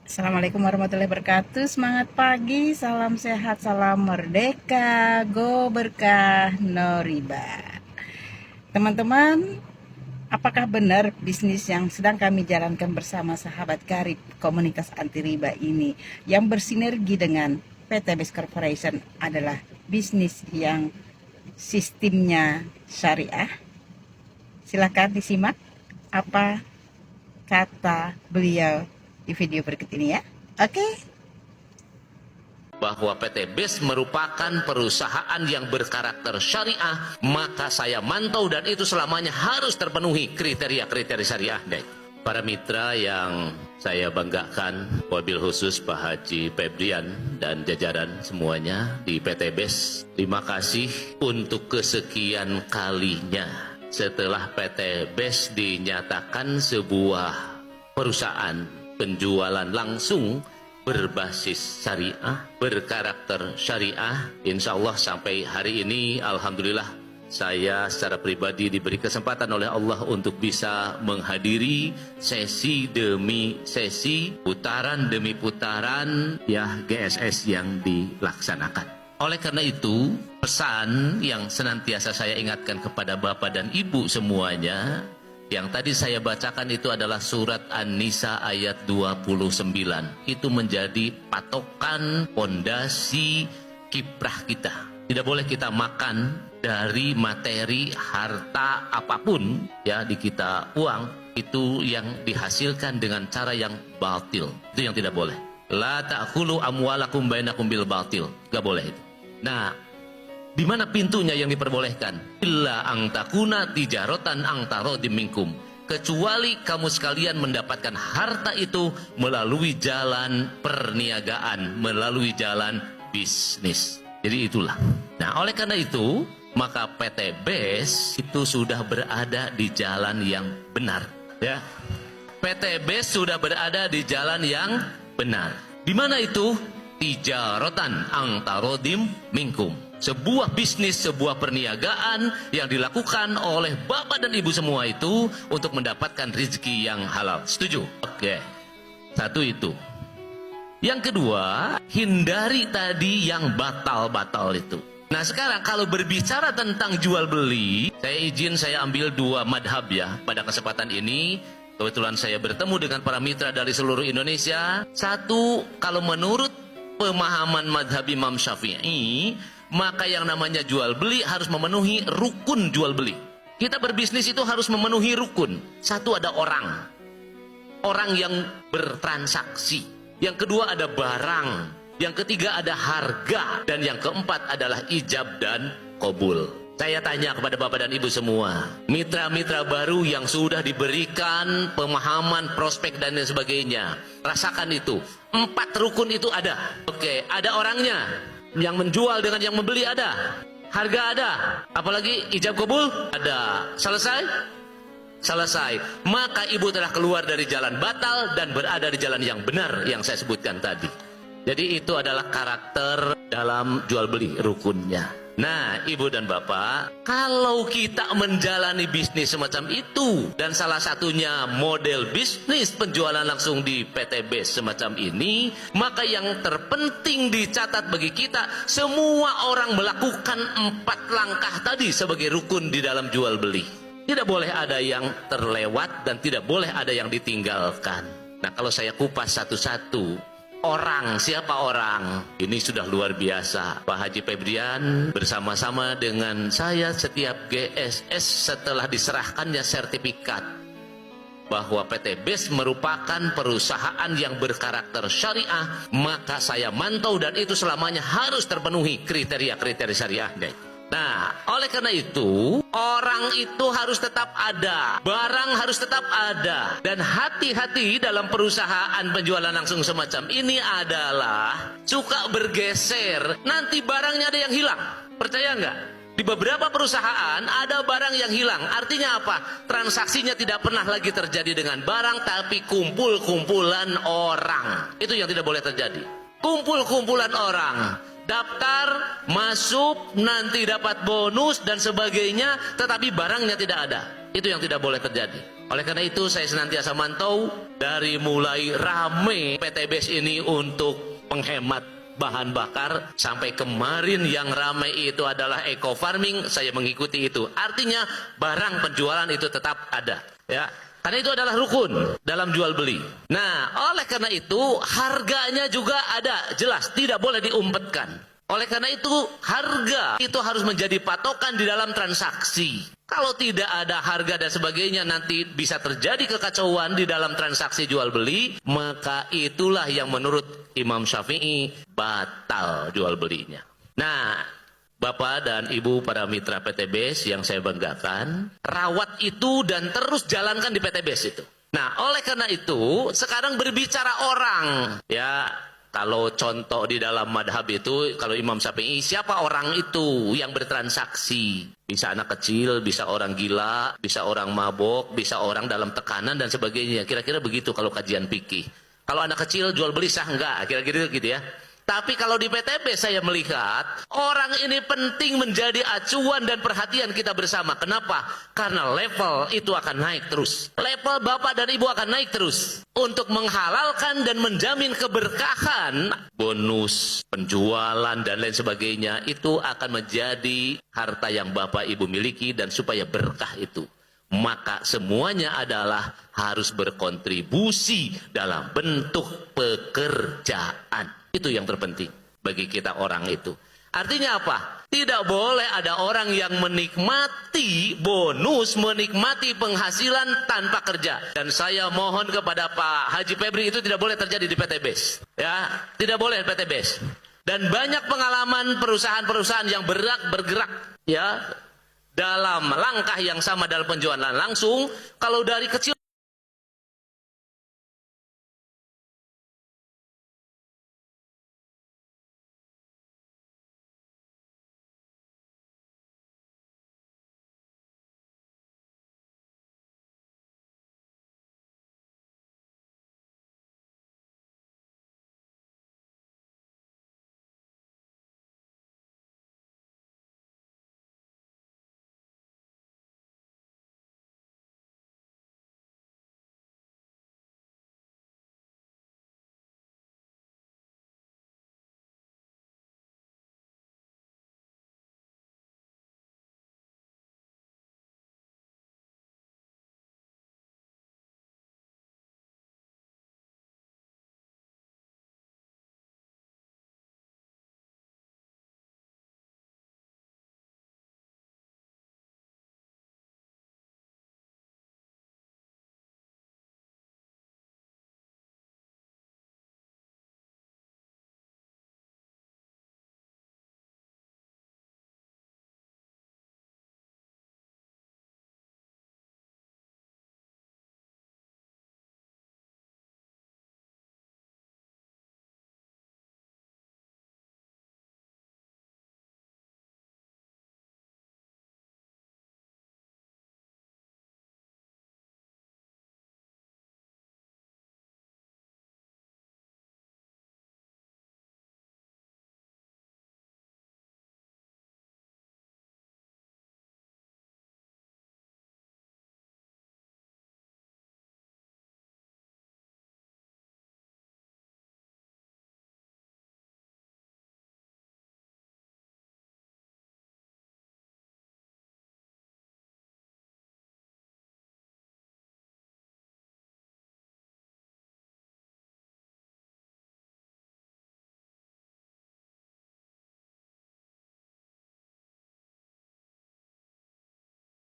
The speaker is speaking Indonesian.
Assalamualaikum warahmatullahi wabarakatuh. Semangat pagi, salam sehat, salam merdeka, go berkah, no riba. Teman-teman, apakah benar bisnis yang sedang kami jalankan bersama sahabat karib komunitas anti riba ini yang bersinergi dengan PT Best Corporation adalah bisnis yang sistemnya syariah? Silakan disimak apa kata beliau di video berikut ini ya. Oke. Bahwa PT BES merupakan perusahaan yang berkarakter syariah, maka saya mantau dan itu selamanya harus terpenuhi kriteria-kriteria syariah. Para mitra yang saya banggakan, wabil khusus Pak Haji Febrian dan jajaran semuanya di PT BES, terima kasih untuk kesekian kalinya setelah PT BES dinyatakan sebuah perusahaan penjualan langsung berbasis syariah, berkarakter syariah. Insya Allah sampai hari ini alhamdulillah saya secara pribadi diberi kesempatan oleh Allah untuk bisa menghadiri sesi demi sesi, putaran demi putaran ya GSS yang dilaksanakan. Oleh karena itu, pesan yang senantiasa saya ingatkan kepada Bapak dan Ibu semuanya, yang tadi saya bacakan itu adalah surat An-Nisa ayat 29. Itu menjadi patokan, pondasi, kiprah kita. Tidak boleh kita makan dari materi, harta, apapun ya di kita uang, itu yang dihasilkan dengan cara yang batil. Itu yang tidak boleh. La ta'khulu amwalakum bainakum bil batil. Gak boleh itu. Nah, di mana pintunya yang diperbolehkan? Illa ang takuna tijarotan ang tarodim minkum. Kecuali kamu sekalian mendapatkan harta itu melalui jalan perniagaan, melalui jalan bisnis. Jadi itulah. Nah, oleh karena itu, maka PT BES itu sudah berada di jalan yang benar. Ya, PT BES sudah berada di jalan yang benar. Di mana itu? Tijarotan ang tarodim minkum. Sebuah bisnis, sebuah perniagaan yang dilakukan oleh Bapak dan Ibu semua itu untuk mendapatkan rezeki yang halal. Setuju? Oke. Satu itu. Yang kedua, hindari tadi yang batal-batal itu. Nah sekarang kalau berbicara tentang jual beli, saya ambil dua madhab ya pada kesempatan ini. Kebetulan saya bertemu dengan para mitra dari seluruh Indonesia. Satu, kalau menurut pemahaman madhab Imam Syafi'i, maka yang namanya jual beli harus memenuhi rukun jual beli. Kita berbisnis itu harus memenuhi rukun. Satu, ada orang yang bertransaksi. Yang kedua ada barang. Yang ketiga ada harga. Dan yang keempat adalah ijab dan qabul. Saya tanya kepada Bapak dan Ibu semua, mitra-mitra baru yang sudah diberikan pemahaman, prospek dan lain sebagainya, rasakan itu. 4 rukun itu ada. Oke, ada orangnya. Yang menjual dengan yang membeli ada. Harga ada. Apalagi ijab kabul ada. Selesai? Selesai. Maka ibu telah keluar dari jalan batal dan berada di jalan yang benar yang saya sebutkan tadi. Jadi itu adalah karakter dalam jual beli rukunnya. Nah, Ibu dan Bapak, kalau kita menjalani bisnis semacam itu dan salah satunya model bisnis penjualan langsung di PT BES semacam ini, maka yang terpenting dicatat bagi kita, semua orang melakukan 4 langkah tadi sebagai rukun di dalam jual beli. Tidak boleh ada yang terlewat dan tidak boleh ada yang ditinggalkan. Nah, kalau saya kupas satu-satu, siapa orang? Ini sudah luar biasa. Pak Haji Febrian bersama-sama dengan saya setiap GSS setelah diserahkannya sertifikat bahwa PT BES merupakan perusahaan yang berkarakter syariah, maka saya mantau dan itu selamanya harus terpenuhi kriteria-kriteria syariah. Nah, oleh karena itu, orang itu harus tetap ada, barang harus tetap ada. Dan hati-hati dalam perusahaan penjualan langsung semacam ini adalah suka bergeser, nanti barangnya ada yang hilang. Percaya nggak? Di beberapa perusahaan ada barang yang hilang. Artinya apa? Transaksinya tidak pernah lagi terjadi dengan barang, tapi kumpul-kumpulan orang. Itu yang tidak boleh terjadi. Kumpul-kumpulan orang. Daftar, masuk, nanti dapat bonus dan sebagainya, tetapi barangnya tidak ada. Itu yang tidak boleh terjadi. Oleh karena itu saya senantiasa mantau dari mulai rame PTBS ini untuk menghemat bahan bakar sampai kemarin yang ramai itu adalah eco farming, saya mengikuti itu. Artinya barang penjualan itu tetap ada, ya. Karena itu adalah rukun dalam jual beli. Nah, oleh karena itu harganya juga ada, jelas, tidak boleh diumpetkan. Oleh karena itu harga itu harus menjadi patokan di dalam transaksi. Kalau tidak ada harga dan sebagainya, nanti bisa terjadi kekacauan di dalam transaksi jual beli, maka itulah yang menurut Imam Syafi'i batal jual belinya. Nah, Bapak dan Ibu para mitra PTBS yang saya banggakan, rawat itu dan terus jalankan di PTBS itu. Nah, oleh karena itu sekarang berbicara orang, ya. Kalau contoh di dalam madhab itu, kalau Imam Syafi'i, siapa orang itu yang bertransaksi? Bisa anak kecil, bisa orang gila, bisa orang mabok, bisa orang dalam tekanan dan sebagainya. Kira-kira begitu kalau kajian fikih. Kalau anak kecil jual beli sah enggak? Kira-kira gitu ya. Tapi kalau di PTB saya melihat orang ini penting menjadi acuan dan perhatian kita bersama. Kenapa? Karena level itu akan naik terus. Level Bapak dan Ibu akan naik terus. Untuk menghalalkan dan menjamin keberkahan, bonus, penjualan dan lain sebagainya itu akan menjadi harta yang Bapak Ibu miliki, dan supaya berkah itu, maka semuanya adalah harus berkontribusi dalam bentuk pekerjaan. Itu yang terpenting bagi kita orang itu. Artinya apa? Tidak boleh ada orang yang menikmati bonus, menikmati penghasilan tanpa kerja. Dan saya mohon kepada Pak Haji Febri, itu tidak boleh terjadi di PTBS. Ya, tidak boleh PTBS. Dan banyak pengalaman perusahaan-perusahaan yang bergerak ya dalam langkah yang sama dalam penjualan langsung. Kalau dari kecil